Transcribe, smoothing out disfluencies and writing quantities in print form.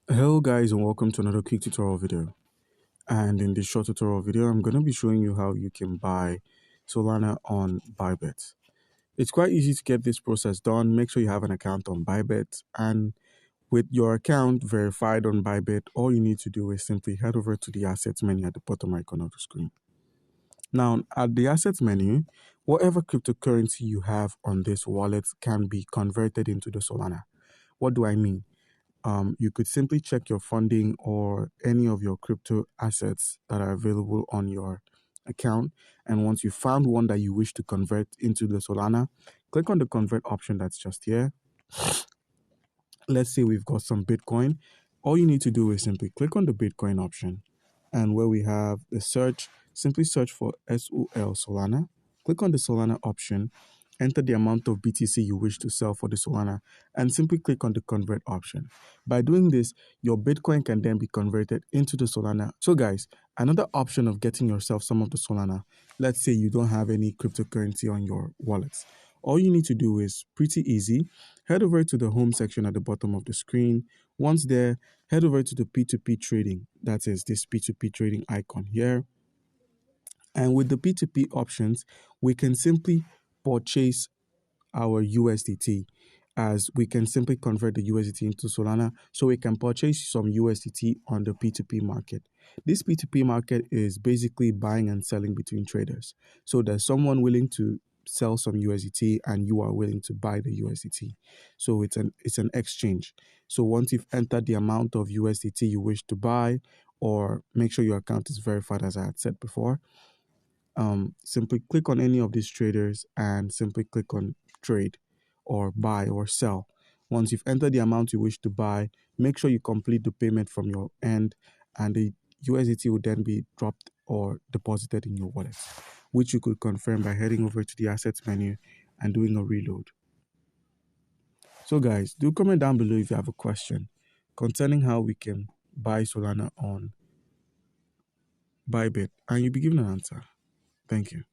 Hello guys, and welcome to another quick tutorial video. And in this short tutorial video, I'm going to be showing you how you can buy Solana on Bybit. It's quite easy to get this process done. Make sure you have an account on Bybit, and with your account verified on Bybit, all you need to do is simply head over to the assets menu at the bottom right corner of the screen. Now, at the assets menu, whatever cryptocurrency you have on this wallet can be converted into the Solana. What do I mean? You could simply check your funding or any of your crypto assets that are available on your account. And once you found one that you wish to convert into the Solana, click on the convert option that's just here. Let's say we've got some Bitcoin. All you need to do is simply click on the Bitcoin option. And where we have the search, simply search for SOL Solana. Click on the Solana option, enter the amount of BTC you wish to sell for the Solana, and simply click on the convert option. By doing this, your Bitcoin can then be converted into the Solana. So guys, another option of getting yourself some of the Solana, let's say you don't have any cryptocurrency on your wallets. All you need to do is pretty easy. Head over to the home section at the bottom of the screen. Once there, head over to the P2P trading. That is this P2P trading icon here. And with the P2P options, we can simply purchase our USDT, as we can simply convert the USDT into Solana, so we can purchase some USDT on the P2P market. This P2P market is basically buying and selling between traders. So there's someone willing to sell some USDT and you are willing to buy the USDT. So it's an exchange. So once you've entered the amount of USDT you wish to buy, or make sure your account is verified as I had said before, simply click on any of these traders and simply click on trade or buy or sell. Once you've entered the amount you wish to buy, make sure you complete the payment from your end, and the USDT will then be dropped or deposited in your wallet, which you could confirm by heading over to the assets menu and doing a reload. So guys, do comment down below if you have a question concerning how we can buy Solana on Bybit, and you'll be given an answer. Thank you.